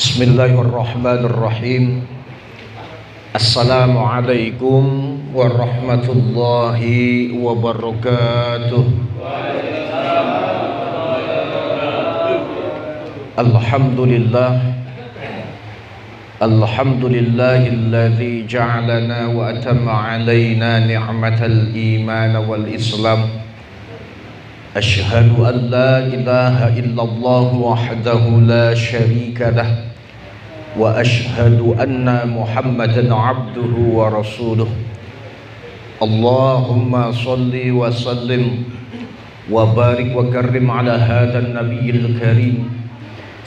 Bismillahirrahmanirrahim. Assalamualaikum warahmatullahi wabarakatuh. Alhamdulillahilladzi ja'alana wa atamma 'alaina ni'matal iman wal islam. Asyhadu an la ilaha illallah wahdahu la syarika lah wa asyhadu anna Muhammadan 'abduhu wa rasuluh. Allahumma shalli wa sallim wa barik wa karrim ala hadzal nabiyil karim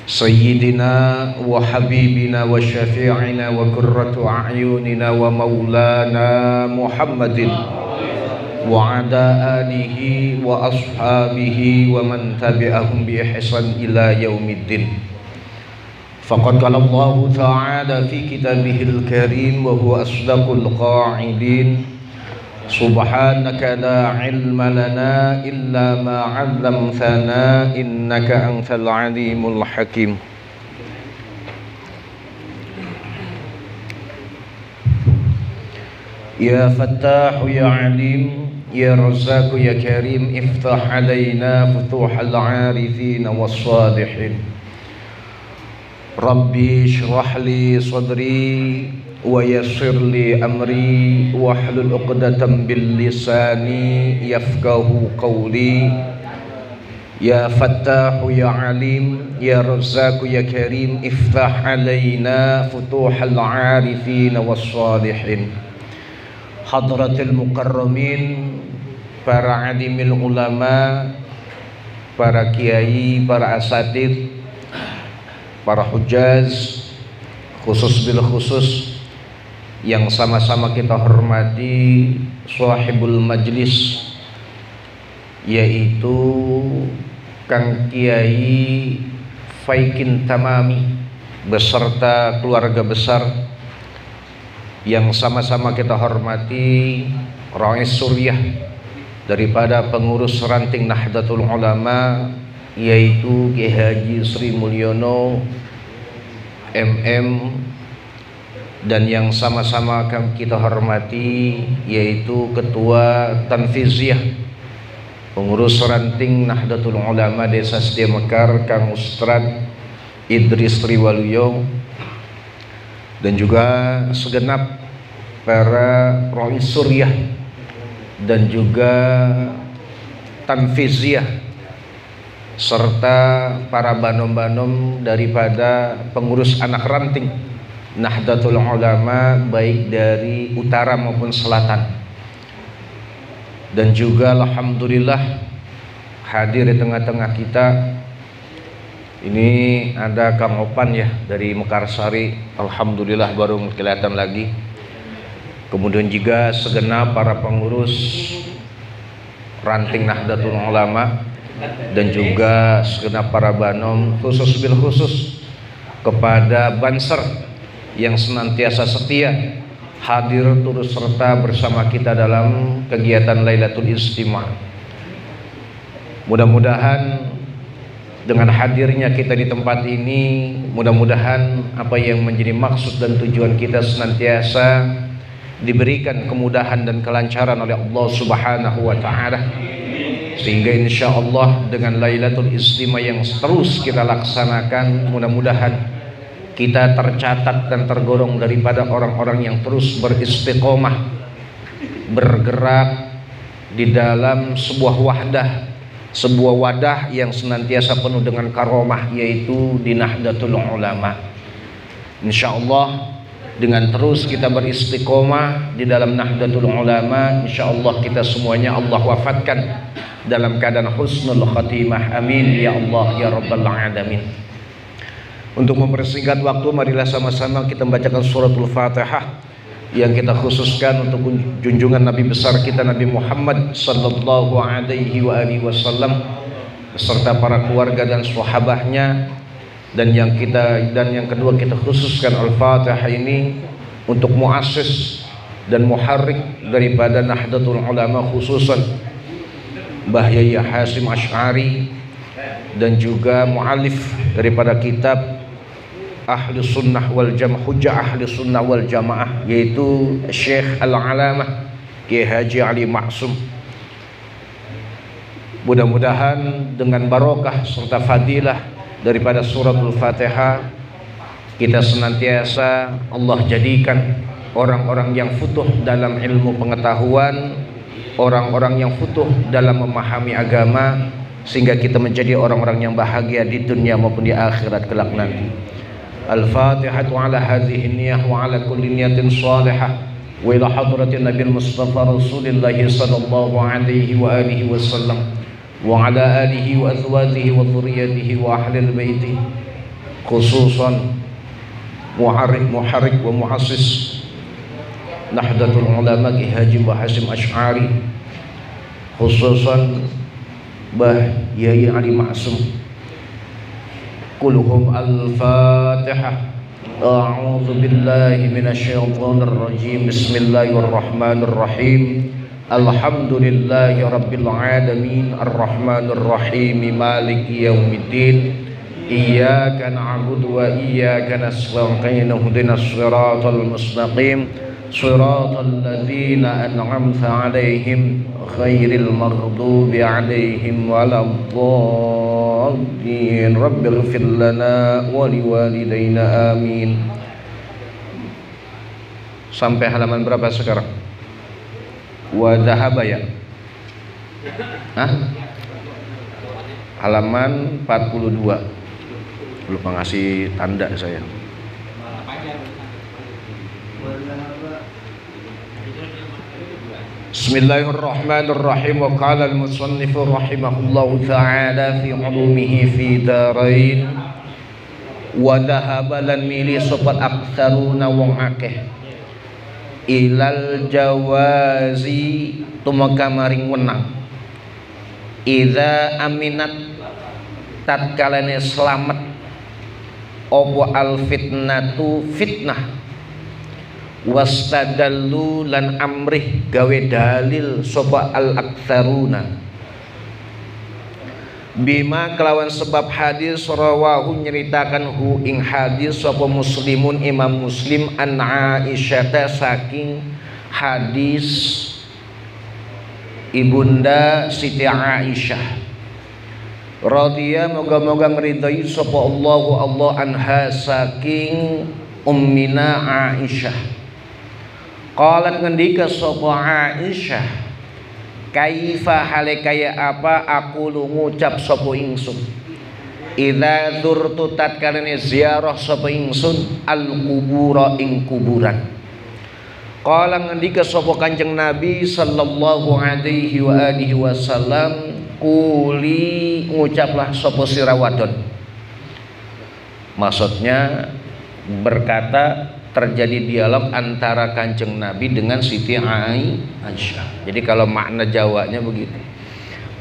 sayyidina wa habibina wa syafi'ina wa qurratu a'yunina wa maulana Muhammadin wa ala alihi wa ashabihi wa man tabi'ahum bi ihsan ila yaumiddin. Faqad qala Allah ta'ala fi kitabihil karim wa huwa asdaqul qa'ilin. Subhanaka la ilma lana illa ma 'allamtana innaka antal alimul hakim. Ya Fattah ya Alim ya Razzaq ya Karim iftah alaina futuhal 'arifin was-salihin. Rabbi shrah li sadri wa yassir li amri wahlul 'uqdatam bil lisani yafqahu qawli. Ya Fattah ya Alim ya Razzaq ya Karim iftah alaina futuhal 'arifin was-salihin. Hadratil mukarramin, para alimil ulama, para kiai, para asatidz, para hujjaz, khusus bil khusus yang sama-sama kita hormati sahibul majlis, yaitu Kang Kiai Faikin Tamami beserta keluarga besar yang sama-sama kita hormati Rais Suriah daripada pengurus ranting Nahdlatul Ulama, yaitu Kiai Haji Sri Mulyono MM, dan yang sama-sama kita hormati yaitu Ketua Tanfiziyah pengurus ranting Nahdlatul Ulama Desa Setia Mekar Kang Ustad Idris Riwaluyo, dan juga segenap para Rais Suriah dan juga Tanfiziyah serta para banom-banom daripada pengurus anak ranting Nahdlatul Ulama baik dari utara maupun selatan. Dan juga alhamdulillah hadir di tengah-tengah kita ini ada Kang Opan ya dari Mekarsari, alhamdulillah baru kelihatan lagi. Kemudian juga segenap para pengurus ranting Nahdlatul Ulama dan juga segenap para banom, khusus bil khusus kepada Banser yang senantiasa setia hadir turut serta bersama kita dalam kegiatan Lailatul Istimah. Mudah-mudahan dengan hadirnya kita di tempat ini, mudah-mudahan apa yang menjadi maksud dan tujuan kita senantiasa diberikan kemudahan dan kelancaran oleh Allah Subhanahu wa taala, sehingga insya Allah dengan Lailatul Istimah yang terus kita laksanakan, mudah-mudahan kita tercatat dan tergolong daripada orang-orang yang terus beristiqomah bergerak di dalam sebuah wadah yang senantiasa penuh dengan karomah, yaitu di Nahdlatul Ulama. Insya Allah dengan terus kita beristiqomah di dalam Nahdlatul Ulama, insya Allah kita semuanya Allah wafatkan dalam keadaan husnul khatimah. Amin ya Allah ya Rabbal Alamin. Untuk mempersingkat waktu, marilah sama-sama kita membacakan suratul Fatihah yang kita khususkan untuk junjungan Nabi besar kita Nabi Muhammad sallallahu alaihi wasallam beserta para keluarga dan sahabatnya. Dan yang kedua kita khususkan Al-Fatihah ini untuk muassis dan muharrik daripada Nahdlatul Ulama, khususan Mbah Yai Hasyim Asy'ari, dan juga mu'alif daripada kitab ahli sunnah wal jamaah, hujjah ahli sunnah wal jamaah, yaitu Syekh Al-Alamah Kiai Haji Ali Maksum. Mudah-mudahan dengan barokah serta fadilah daripada suratul Fatihah, kita senantiasa Allah jadikan orang-orang yang futuh dalam ilmu pengetahuan, orang-orang yang futuh dalam memahami agama, sehingga kita menjadi orang-orang yang bahagia di dunia maupun di akhirat kelak nanti. Al-Fatihatu ala hadhihi niyah wa ala kulli niyatin salihah wa ila hadratin Nabi Mustafa Rasulillah sallallahu alaihi wa alihi wasallam wa ala alihi wa azwajihi wa dhurriyyatihi wa ahli baiti, khususan muharrik wa muassis Nahdlatul Ulama Ki Haji Mbah Hasyim Asy'ari, khususan Mbah Yai Ali Maksum. Kulhum al-Fatihah. A'udzu billahi minasyaitonir rajim. Bismillahirrahmanirrahim. Alhamdulillahi rabbil alamin, arrahmanir rahim, maliki yaumiddin. Iyyaka na'budu wa iyyaka nasta'in. Ihdinas siratal mustaqim, siratal ladzina an'amta 'alaihim ghairil maghdubi 'alaihim waladdallin. Rabbighfir lana wa liwalidayna amin. Sampai halaman berapa sekarang? Wa dhahaba ya? Hah? Halaman 42. Lupa ngasih tanda saya. Bismillahirrahmanirrahim. Wa qala al-musannif rahimahullahu ta'ala fi ulumihi fi darain. Wa dhahaba lan milih sopat aktsaruna wong akeh ilal jawazi tumeka maring wenang idza aminat tatkalane slamet apa al fitnatu fitnah wastadallu lan amrih gawe dalil sapa al aktsaruna bima kelawan sebab hadis rawahu nyeritakan hu ing hadis sapa muslimun imam muslim an Aisyah saking hadis ibunda Siti Aisyah radhiya moga-moga ngridhoi sapa Allah anha saking ummina Aisyah. Qalat ngendika sapa Aisyah, kaifa hale kaya apa aku lu ngucap sapa ingsun idza dzurtu tatkalane ziarah sapa ingsun al kubura ing kuburan. Qala ngendika sapa Kanjeng Nabi sallallahu alaihi wa alihi wasallam, kuli ngucaplah sapa sira wadon. Maksudnya berkata terjadi dialog antara Kanjeng Nabi dengan Siti Aisyah. Jadi kalau makna Jawanya begitu.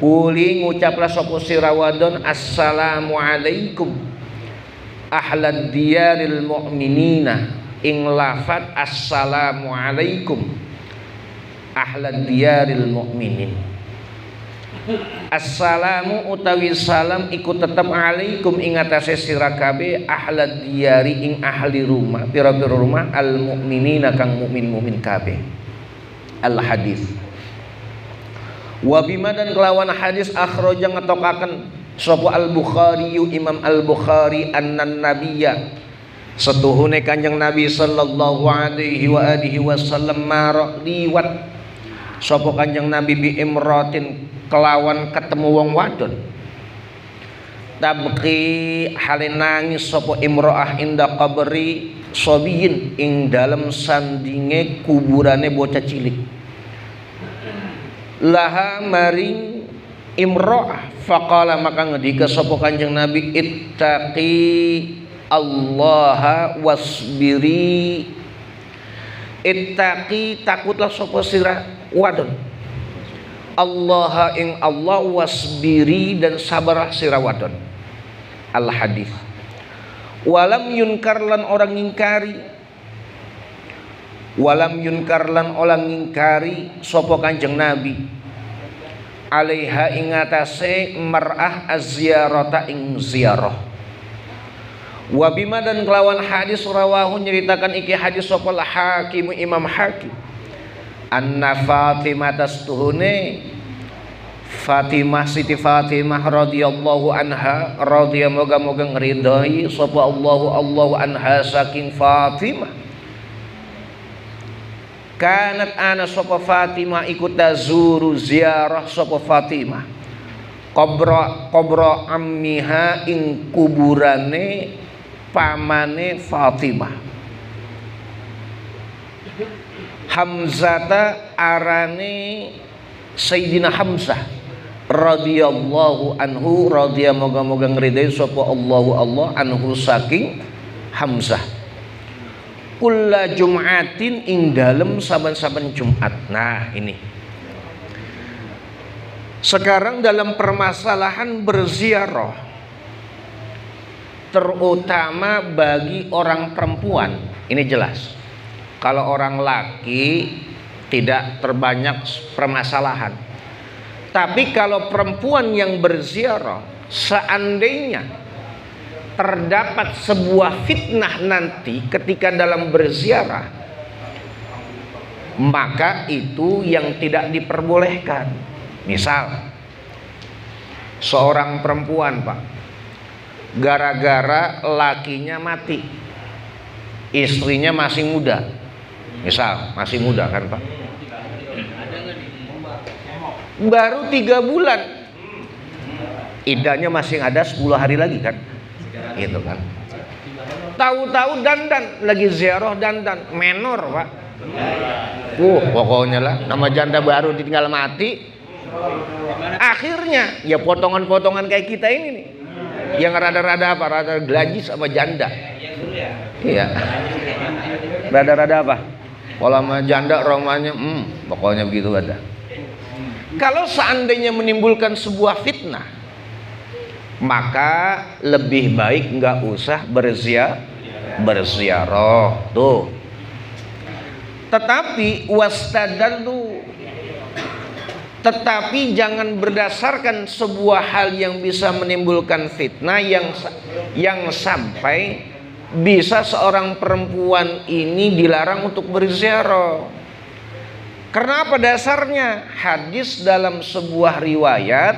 Kuli ngucaplah sapa sira wadon, assalamu alaikum ahlad diyaril mu'minina, ing lafat assalamu alaikum ahlad diyaril mu'minin. Assalamu utawi salam iku tetep alaikum ing atase sira kabeh ahlad diyari ing ahli rumah, pira-pira rumah al mukminina kang mukmin-mukmin kabeh. Al hadis. Wa bima dan kelawan hadis akhraja ngetokaken sapa al Bukhari Imam al Bukhari annan nabiyya setuhune Kanjeng Nabi sallallahu alaihi wa alihi wasallam marok liwat sapa Kanjeng Nabi bi imratin kelawan ketemu wong wadon tabqi hale nangis sapa imro'ah inda qabri sobiyin ing dalem sandinge kuburane bocah cilik laha maring imro'ah faqala maka ngendika sapa Kanjeng Nabi ittaqi Allaha wasbiri, ittaqi takutlah sapa sira wadon Allah ing Allah wasbiri dan sabarlah sira wadon. Al hadis. Walam yunkar lan orang ngingkari, walam yunkar lan orang ngingkari sapa Kanjeng Nabi alaiha ing atase mar'ah az-ziyarata ing ziarah. Wa bima dan kelawan hadis rawahu nyeritakan iki hadis sopal Hakim Imam Hakim anna Fatimah tastuhune Fatimah Siti Fatimah radhiyallahu anha radhiyallahu moga-moga ngridhoi sapa Allahu anha saking Fatimah kanat ana sapa Fatimah ikut tazuru ziarah sapa Fatimah qabra ammiha ing kuburane pamane Fatimah Hamzata arane Sayyidina Hamzah radhiyallahu anhu radhiyallahu moga-moga ngridai sapa Allah anhu saking Hamzah kulla jum'atin ing dalem saben-saben Jumat. Nah ini sekarang dalam permasalahan berziarah terutama bagi orang perempuan ini jelas. Kalau orang laki tidak terbanyak permasalahan. Tapi kalau perempuan yang berziarah seandainya terdapat sebuah fitnah nanti ketika dalam berziarah, maka itu yang tidak diperbolehkan. Misal seorang perempuan, Pak, gara-gara lakinya mati, istrinya masih muda, misal masih muda kan Pak, baru 3 bulan, iddahnya masih ada 10 hari lagi kan, gitu kan. Tahu-tahu dandan, lagi ziarah dandan, menor Pak. Pokoknya lah, nama janda baru ditinggal mati. Akhirnya ya potongan-potongan kayak kita ini nih. Yang rada-rada apa? Rada gelaji sama janda. Iya. Rada-rada apa? Kalau sama janda romanya pokoknya begitu ada. Kalau seandainya menimbulkan sebuah fitnah, maka lebih baik nggak usah berziarah. Tuh. Tetapi wastadallu, tetapi jangan berdasarkan sebuah hal yang bisa menimbulkan fitnah yang sampai bisa seorang perempuan ini dilarang untuk berziarah. Karena apa dasarnya? Hadis dalam sebuah riwayat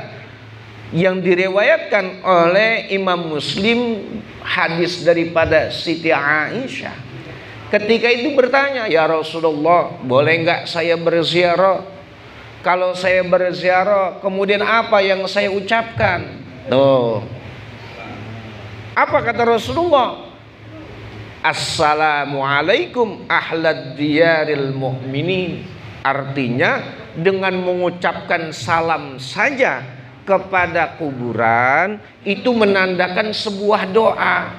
yang diriwayatkan oleh Imam Muslim, hadis daripada Siti Aisyah. Ketika itu bertanya, ya Rasulullah, boleh nggak saya berziarah? Kalau saya berziarah, kemudian apa yang saya ucapkan? Tuh. Apa kata Rasulullah? Assalamualaikum ahlad diyaril mu'minin. Artinya dengan mengucapkan salam saja kepada kuburan itu menandakan sebuah doa.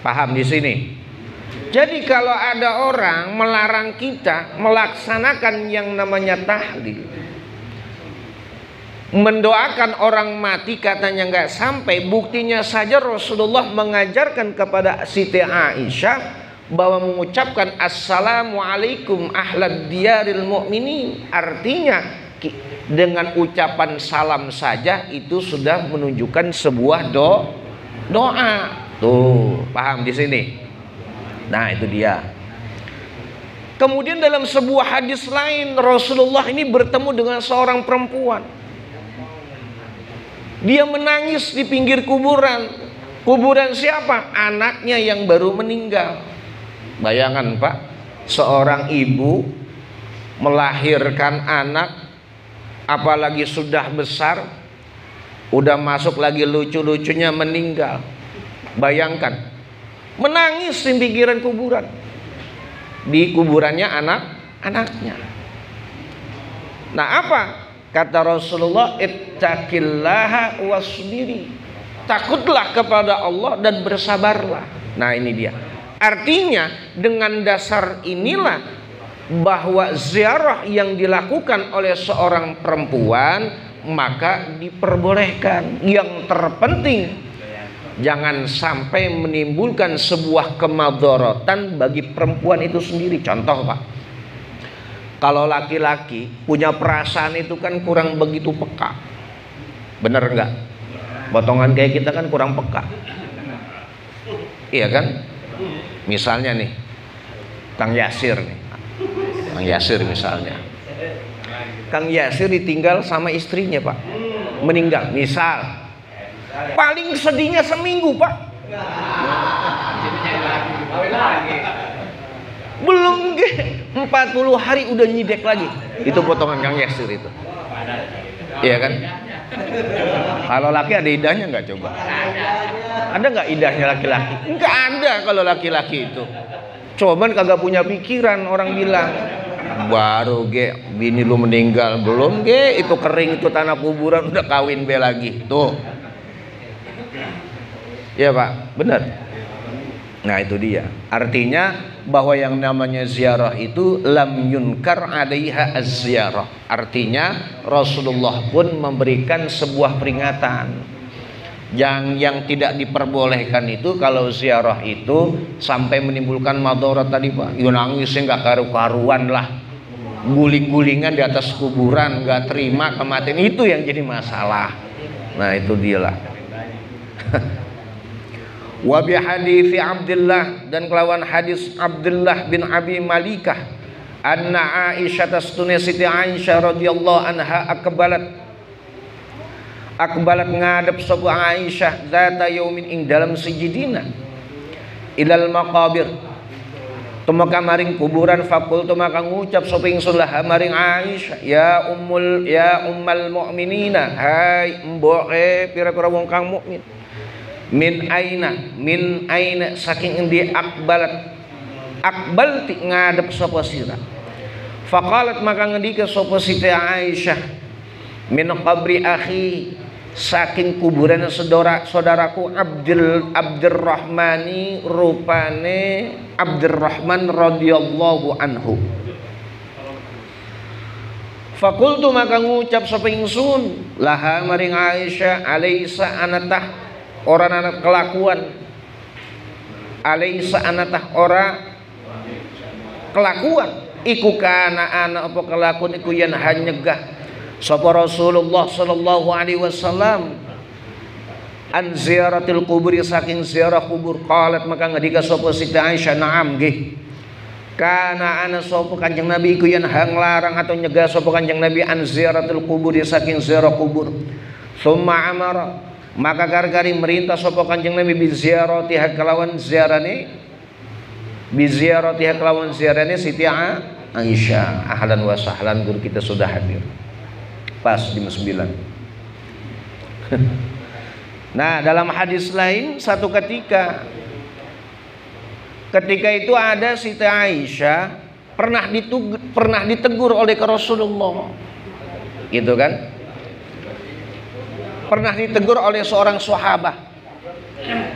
Paham di sini? Jadi kalau ada orang melarang kita melaksanakan yang namanya tahlil, mendoakan orang mati katanya nggak sampai, buktinya saja Rasulullah mengajarkan kepada Siti Aisyah bahwa mengucapkan assalamualaikum ahlad diyaril mu'minin, artinya dengan ucapan salam saja itu sudah menunjukkan sebuah doa. Tuh, paham di sini? Nah itu dia. Kemudian dalam sebuah hadis lain Rasulullah ini bertemu dengan seorang perempuan. Dia menangis di pinggir kuburan. Kuburan siapa? Anaknya yang baru meninggal. Bayangan Pak, seorang ibu melahirkan anak, apalagi sudah besar, udah masuk lagi lucu-lucunya meninggal. Bayangkan, menangis di pinggiran kuburan. Di kuburannya anak-anaknya. Nah apa? Kata Rasulullah, ittaqillaha wasbiri. Takutlah kepada Allah dan bersabarlah. Nah ini dia. Artinya dengan dasar inilah bahwa ziarah yang dilakukan oleh seorang perempuan maka diperbolehkan. Yang terpenting jangan sampai menimbulkan sebuah kemadharatan bagi perempuan itu sendiri. Contoh Pak, kalau laki-laki punya perasaan itu kan kurang begitu peka. Bener enggak? Potongan kayak kita kan kurang peka. Iya kan? Misalnya nih, Kang Yasir nih. Kang Yasir misalnya. Kang Yasir ditinggal sama istrinya, Pak. Meninggal, misal. Paling sedihnya seminggu, Pak. Belum 40 hari udah nyidek lagi. Itu potongan Kang Yasir itu. Iya kan? Kalau laki ada idahnya nggak coba? Ada nggak idahnya laki-laki? Nggak ada kalau laki-laki itu. Coba kagak punya pikiran, orang bilang baru bini lu meninggal, belum itu kering, itu tanah kuburan, udah kawin lagi tuh. Ya Pak, benar. Nah itu dia. Artinya bahwa yang namanya ziarah itu lam yunkar alaiha az-ziarah. Artinya Rasulullah pun memberikan sebuah peringatan. Yang tidak diperbolehkan itu kalau ziarah itu sampai menimbulkan madarat tadi Pak. Ya nangisnya nggak karu-karuan lah. Guling-gulingan di atas kuburan, nggak terima kematian, itu yang jadi masalah. Nah itu dia lah. Wa bi hadits Abdullah, dan kelawan hadis Abdullah bin Abi Malikah anna Aisyah tastune Siti Aisyah radhiyallahu anha akbalat ngadep sapa Aisyah zata yaumin ing dalam sejidina ilal maqabir tumeka maring kuburan fakul tumeka ngucap sapa ingsun lah maring Aisyah ya ummal mukminina hai mboke pira-pira wong kang mukmin min aina saking endi akbalti ngadep sapa sira faqalat maka ngendika sapa Siti Aisyah min qabri akhi saking kuburan saudaraku Abdurrahmani rupane Abdurrahman radhiyallahu anhu. Fakultu maka ngucap sapa ingsun laha maring Aisyah alaisa anatah ora anak kelakuan alaisa anatah ora kelakuan iku kana ana apa kelakuan iku yen hanyegah sapa Rasulullah sallallahu alaihi wasallam an ziaratil kuburi saking ziarah kubur. Qalat maka ngendika sapa Siti Aisyah na'am nggih kana ana sapa Kanjeng Nabi iku yen nglarang atau nyegah sapa Kanjeng Nabi an ziaratil kuburi saking ziarah kubur. Summa amara maka gargari merintah sapa Kanjeng Nabi bi ziaratiha kelawan ziarane Siti Aisyah. Ahlan wa sahlan, guru kita sudah hadir pas jam 9. Nah dalam hadis lain satu ketika itu ada Siti Aisyah pernah ditegur oleh Rasulullah gitu kan, pernah ditegur oleh seorang sahabat.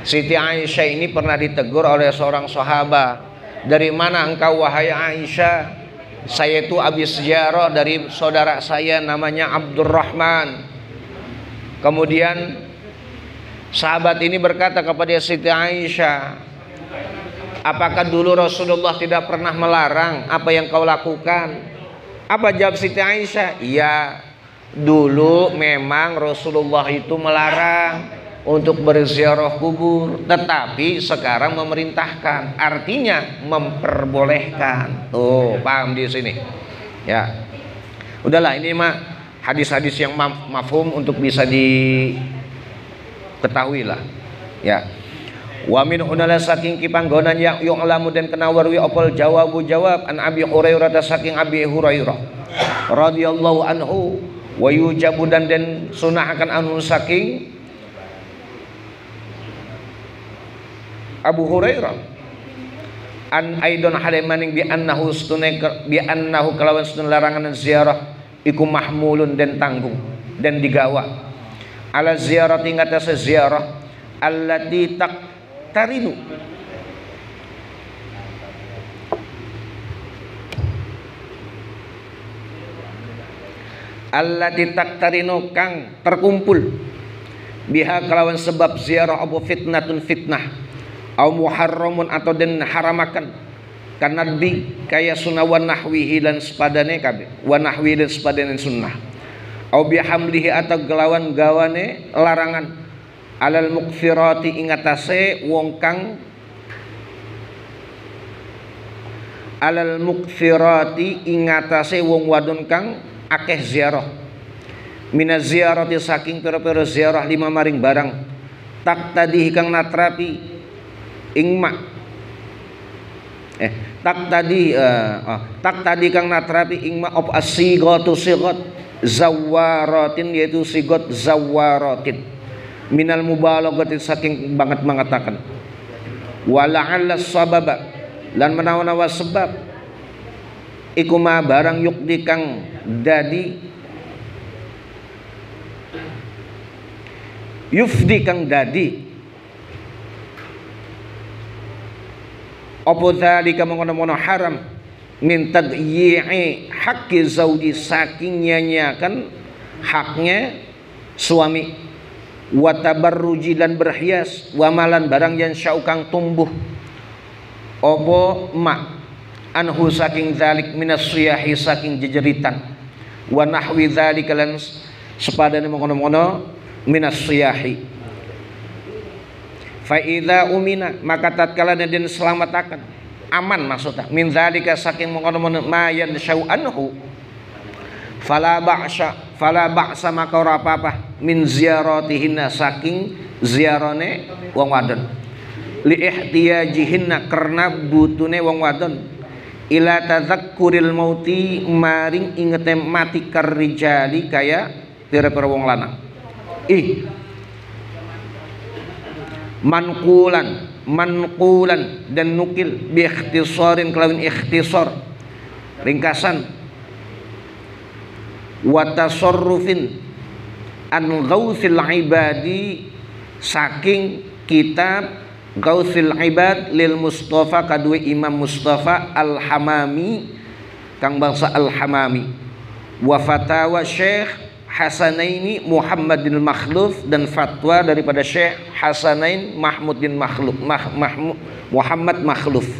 Siti Aisyah ini pernah ditegur oleh seorang sahabat, dari mana engkau wahai Aisyah? Saya itu habis ziarah dari saudara saya namanya Abdurrahman. Kemudian sahabat ini berkata kepada Siti Aisyah, apakah dulu Rasulullah tidak pernah melarang apa yang kau lakukan? Apa jawab Siti Aisyah? Iya, dulu memang Rasulullah itu melarang untuk berziarah kubur, tetapi sekarang memerintahkan, artinya memperbolehkan. Tuh, paham di sini. Ya. Udahlah, ini mah hadis-hadis yang mafhum untuk bisa diketahui lah. Ya. Wa min hunala saking kipanggonan yang yu'lamu dan kenawarwi opol jawab an Abi Hurairah saking Abi Hurairah radhiyallahu anhu wa yujabu dan sunahkan anu saking Abu Hurairah an aidon halemaning bi annahu kelawan stun larangan ziarah iku mahmulun dan tanggung dan digawa ala ziarah tingkat ziarah allati taqtarinu allati taqtarinu kang terkumpul biha kelawan sebab ziarah abu fitnatun fitnah au muharramun atau den haramakan karena bi kaya sunnah wa nahwihi lan sepadane kabeh wa nahwi lan sepadane sunnah au bihamlihi atau gelawan gawane larangan alal mukfirati ingatase wong kang alal mukthirati ingatase wong wadon kang akeh ziarah, minaz ziarati saking pira-pira ziarah lima maring barang, tak tadi kang natrapi ing mak tak tadi kang natrapi ing mak op asigatu sigat zawaratin, yaitu sigot zawaratin, minal mubalaghati saking banget mengatakan, wala'alla sababa lan menawa-nawa sebab iku ma barang yukdi kang dadi yufdi kang dadi apa dzalika mengkono-kono haram min tadyi'i haqqi zauji saking nyanyiakan haknya suami, wa tabarruji lan berhias, wa malan barang yang syaukang tumbuh opo mak anhu saking zalik minas siyahi saking jejeritan, wa nahwi dzalika lan sepadane mengkono-kono minas siyahi. Fa idza umina maka tatkala den selamataken aman maksudnya min dzalika saking mengkono-kono ma yansyau anhu fala ba'sa maka ora apa-apa min ziyaratihinna saking ziarane wong wadon, li ihtiyajihinna karena butune wong wadon, ila tadzakkuril mauti maring ingete mati karrijali kaya pira-pira wong lanang. manqulan dan nukil bi ikhtisarin kelawin ikhtisar ringkasan, wa tasarrufin an ghausil ibadi saking kitab Ghausil Ibad lil Mustafa kadue Imam Mustafa Al-Hamami kang bangsa Al-Hamami, wa fatawa Syekh Hasanaini Muhammadin Makhluf dan fatwa daripada Syekh Hasanain Mahmudin Makhluf Muhammad Makhluf.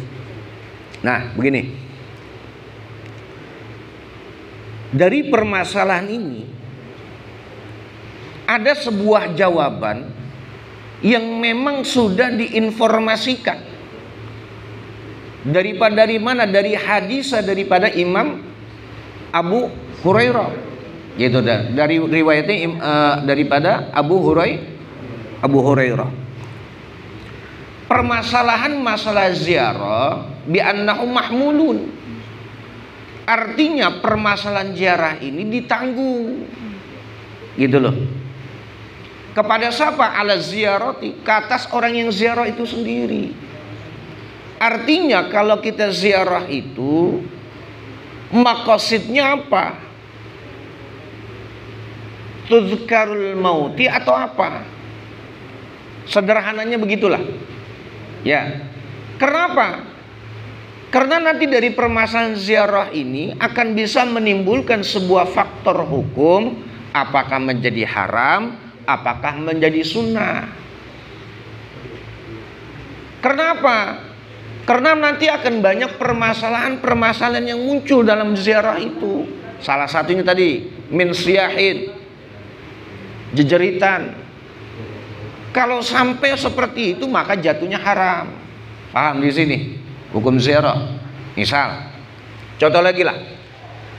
Nah begini, dari permasalahan ini ada sebuah jawaban yang memang sudah diinformasikan dari mana, dari hadisah daripada Imam Abu Hurairah, gitu dari riwayatnya daripada Abu Hurairah. Permasalahan masalah ziarah bi annahu mahmulun, artinya permasalahan ziarah ini ditanggung, gitu loh. Kepada siapa? Ala ziyarati, ke atas orang yang ziarah itu sendiri. Artinya kalau kita ziarah itu maqasidnya apa? Tuzkarul mauti atau apa? Sederhananya begitulah. Ya. Kenapa? Karena nanti dari permasalahan ziarah ini akan bisa menimbulkan sebuah faktor hukum, apakah menjadi haram, apakah menjadi sunnah. Kenapa? Karena nanti akan banyak permasalahan yang muncul dalam ziarah itu. Salah satunya tadi min siyahin, jejeritan. Kalau sampai seperti itu maka jatuhnya haram. Paham di sini hukum ziarah? Misal, contoh lagi lah.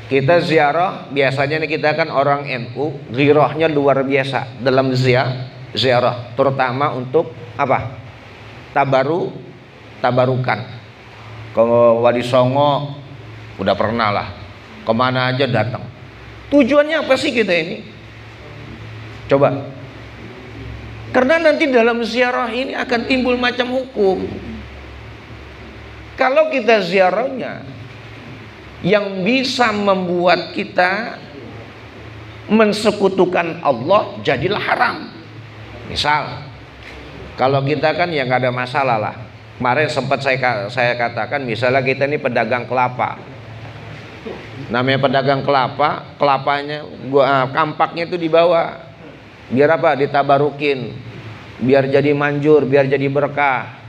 Kita ziarah, biasanya nih kita kan orang NU, ghirahnya luar biasa dalam ziarah, terutama untuk apa? Tabarukan. Kalau Wali Songo udah pernah lah, kemana aja datang. Tujuannya apa sih kita ini? Coba. Karena nanti dalam ziarah ini akan timbul macam hukum. Kalau kita ziarahnya yang bisa membuat kita mensekutukan Allah, jadilah haram. Misal, kalau kita kan ya nggak ada masalah lah. Kemarin sempat saya katakan, misalnya kita ini pedagang kelapa. Namanya pedagang kelapa, kelapanya kampaknya itu dibawa. Biar apa? Ditabarukin. Biar jadi manjur, biar jadi berkah.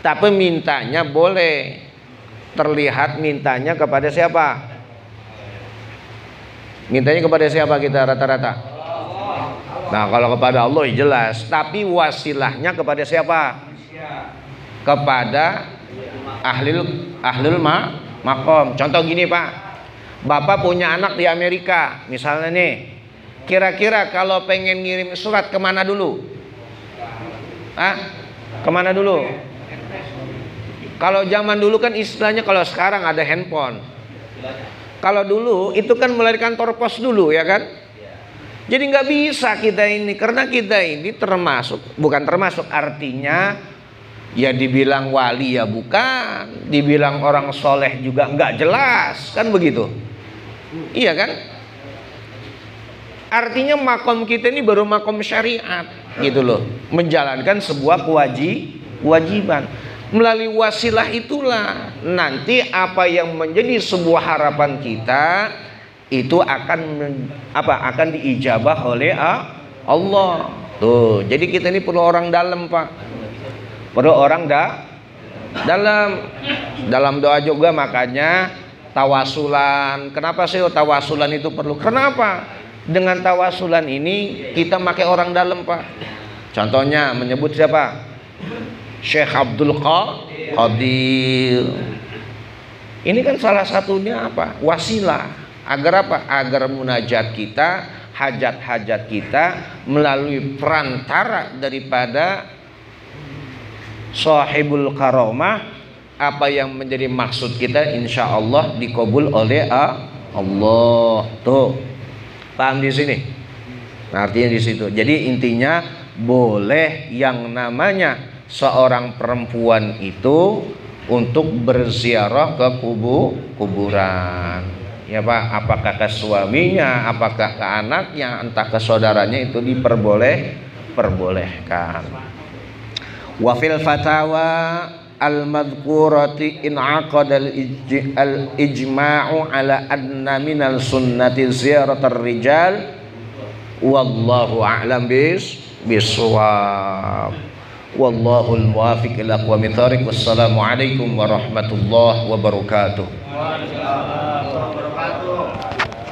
Tapi mintanya boleh terlihat mintanya kepada siapa? Mintanya kepada siapa kita rata-rata? Nah kalau kepada Allah jelas, tapi wasilahnya kepada siapa? Kepada ahlul makom. Contoh gini Pak, Bapak punya anak di Amerika misalnya nih, kira-kira kalau pengen ngirim surat kemana dulu? Kemana dulu? Kalau zaman dulu kan istilahnya, kalau sekarang ada handphone. Kalau dulu itu kan melalui kantor pos dulu ya kan. Jadi nggak bisa kita ini, karena kita ini bukan termasuk artinya ya dibilang wali ya bukan, dibilang orang soleh juga nggak jelas kan begitu. Iya kan? Artinya makom kita ini baru makom syariat gitu loh, menjalankan sebuah kewajiban. Melalui wasilah itulah nanti apa yang menjadi sebuah harapan kita itu akan diijabah oleh Allah. Tuh, jadi kita ini perlu orang dalam Pak, perlu orang dalam doa juga. Makanya tawasulan. Kenapa sih tawasulan itu perlu? Kenapa? Dengan tawasulan ini kita pakai orang dalam Pak. Contohnya menyebut siapa? Syekh Abdul Qadir. Ini kan salah satunya apa? Wasilah. Agar apa? Agar munajat kita, hajat-hajat kita melalui perantara daripada sahibul karomah, apa yang menjadi maksud kita insya Allah dikabul oleh Allah. Tuh, paham di sini? Nah, artinya di situ. Jadi intinya boleh yang namanya seorang perempuan itu untuk berziarah ke kuburan. Ya Pak, apakah ke suaminya, apakah ke anaknya, entah ke saudaranya, itu diperbolehkan. Wa fil fatawa al-madhkurati in aqada al-ijma'u ala anna minal sunnati ziyaratar rijal wallahu a'lam bisawab. Wallahul muwafiq ila aqwamit thariq. Wassalamu alaikum warahmatullahi wabarakatuh.